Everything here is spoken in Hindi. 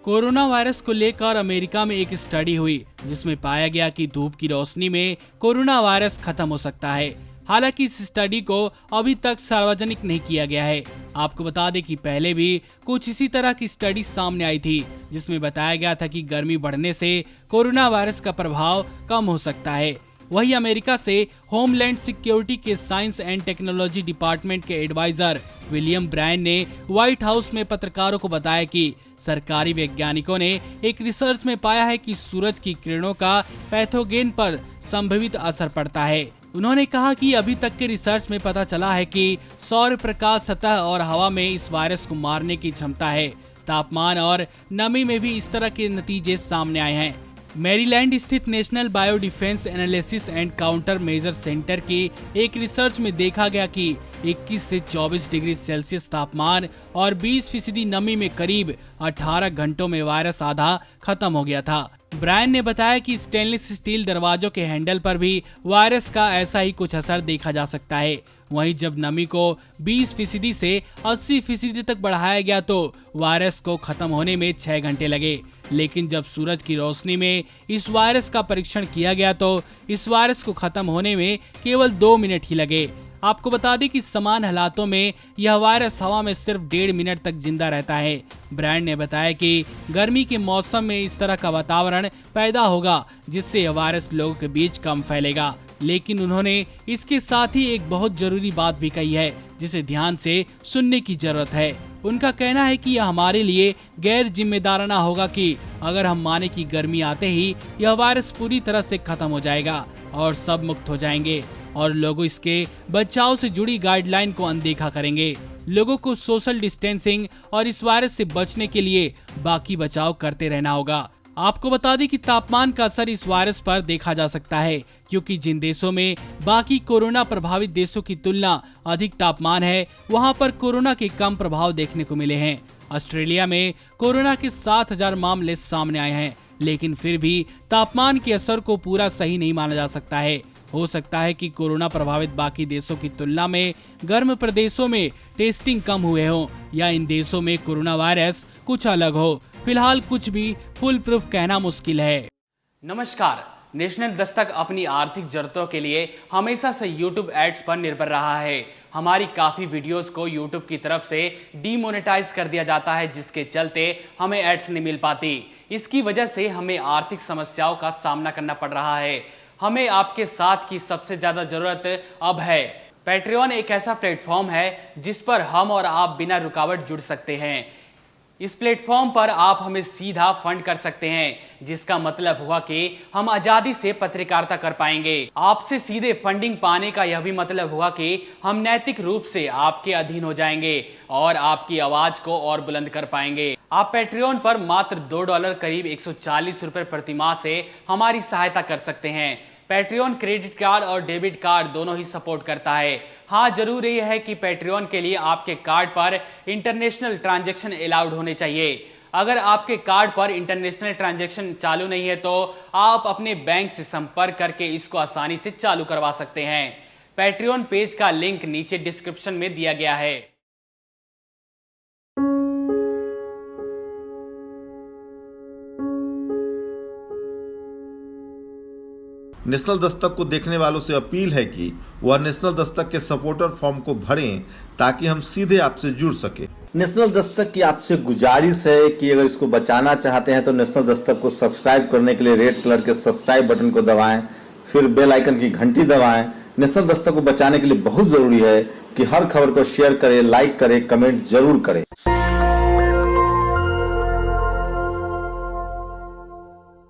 कोरोना वायरस को लेकर अमेरिका में एक स्टडी हुई जिसमें पाया गया कि धूप की रोशनी में कोरोना वायरस खत्म हो सकता है। हालांकि इस स्टडी को अभी तक सार्वजनिक नहीं किया गया है। आपको बता दें कि पहले भी कुछ इसी तरह की स्टडी सामने आई थी जिसमें बताया गया था कि गर्मी बढ़ने से कोरोना वायरस का प्रभाव कम हो सकता है। वही अमेरिका से होमलैंड सिक्योरिटी के साइंस एंड टेक्नोलॉजी डिपार्टमेंट के एडवाइजर विलियम ब्रायन ने व्हाइट हाउस में पत्रकारों को बताया कि सरकारी वैज्ञानिकों ने एक रिसर्च में पाया है कि सूरज की किरणों का पैथोगेन पर संभावित असर पड़ता है। उन्होंने कहा कि अभी तक के रिसर्च में पता चला है कि सौर प्रकाश, सतह और हवा में इस वायरस को मारने की क्षमता है। तापमान और नमी में भी इस तरह के नतीजे सामने आए हैं। मैरीलैंड स्थित national bio defence analysis and counter measure centre की एक रिसर्च में देखा गया कि 21 से 24 डिग्री सेल्सियस तापमान और 20% नमी में करीब 18 घंटों में वायरस आधा खत्म हो गया था। ब्रायन ने बताया कि स्टेनलेस स्टील दरवाजों के हैंडल पर भी वायरस का ऐसा ही कुछ असर देखा जा सकता है। वहीं जब नमी को 20% से 80% तक बढ़ाया गया तो वायरस को खत्म होने में 6 घंटे लगे, लेकिन जब सूरज की रोशनी में इस वायरस का परीक्षण किया गया तो इस वायरस को खत्म होने में केवल 2 मिनट ही लगे। आपको बता दें कि समान हालातों में यह वायरस हवा में सिर्फ 1.5 मिनट तक जिंदा रहता है। ब्रायन ने बताया कि गर्मी के मौसम में इस तरह का वातावरण पैदा होगा जिससे यह वायरस लोगों के बीच कम फैलेगा, लेकिन उन्होंने इसके साथ ही एक बहुत जरूरी बात भी कही है जिसे ध्यान से सुनने की जरूरत है। उनका कहना है कि यह हमारे लिए गैर जिम्मेदाराना होगा कि अगर हम माने कि गर्मी आते ही यह वायरस पूरी तरह से खत्म हो जाएगा और सब मुक्त हो जाएंगे और लोग इसके बचाव से जुड़ी गाइडलाइन को अनदेखा करेंगे। लोगों को सोशल डिस्टेंसिंग और इस वायरस से बचने के लिए बाकी बचाव करते रहना होगा। आपको बता दें कि तापमान का असर इस वायरस पर देखा जा सकता है, क्योंकि जिन देशों में बाकी कोरोना प्रभावित देशों की तुलना अधिक तापमान है वहां पर कोरोना के कम प्रभाव देखने को मिले हैं। ऑस्ट्रेलिया में कोरोना के 7,000 मामले सामने आए हैं, लेकिन फिर भी तापमान के असर को पूरा सही नहीं माना जा सकता है। हो सकता है कि कोरोना प्रभावित बाकी देशों की तुलना में गर्म प्रदेशों में टेस्टिंग कम हुए हो या इन देशों में कोरोना वायरस कुछ अलग हो। फिलहाल कुछ भी फुल प्रूफ कहना मुश्किल है। नमस्कार, नेशनल दस्तक अपनी आर्थिक जरूरतों के लिए हमेशा से YouTube एड्स पर निर्भर रहा है। हमारी काफी वीडियोस को YouTube की तरफ से डीमोनेटाइज कर दिया जाता है, जिसके चलते हमें एड्स नहीं मिल पाती। इसकी वजह से हमें आर्थिक समस्याओं का सामना करना पड़ रहा है। हमें आपके साथ की सबसे ज्यादा जरूरत अब है। पैट्रियन एक ऐसा प्लेटफॉर्म है जिस पर हम और आप बिना रुकावट जुड़ सकते हैं। इस प्लेटफॉर्म पर आप हमें सीधा फंड कर सकते हैं, जिसका मतलब हुआ कि हम आजादी से पत्रकारिता कर पाएंगे। आपसे सीधे फंडिंग पाने का यह भी मतलब हुआ कि हम नैतिक रूप से आपके अधीन हो जाएंगे और आपकी आवाज को और बुलंद कर पाएंगे। आप पैट्रियन पर मात्र $2 करीब 140 रुपए प्रति माह से हमारी सहायता कर सकते हैं। पैट्रियन क्रेडिट कार्ड और डेबिट कार्ड दोनों ही सपोर्ट करता है। हाँ, जरूर यह है कि पैट्रियन के लिए आपके कार्ड पर इंटरनेशनल ट्रांजैक्शन अलाउड होने चाहिए। अगर आपके कार्ड पर इंटरनेशनल ट्रांजैक्शन चालू नहीं है तो आप अपने बैंक से संपर्क करके इसको आसानी से चालू करवा सकते हैं। पैट्रियन पेज का लिंक नीचे डिस्क्रिप्शन में दिया गया है। नेशनल दस्तक को देखने वालों से अपील है कि वह नेशनल दस्तक के सपोर्टर फॉर्म को भरें ताकि हम सीधे आपसे जुड़ सके। नेशनल दस्तक की आपसे गुजारिश है कि अगर इसको बचाना चाहते हैं तो नेशनल दस्तक को सब्सक्राइब करने के लिए रेड कलर के सब्सक्राइब बटन को दबाएं, फिर बेल आइकन की घंटी दबाएं। नेशनल दस्तक को बचाने के लिए बहुत जरूरी है कि हर खबर को शेयर करें, लाइक करें, कमेंट जरूर करें।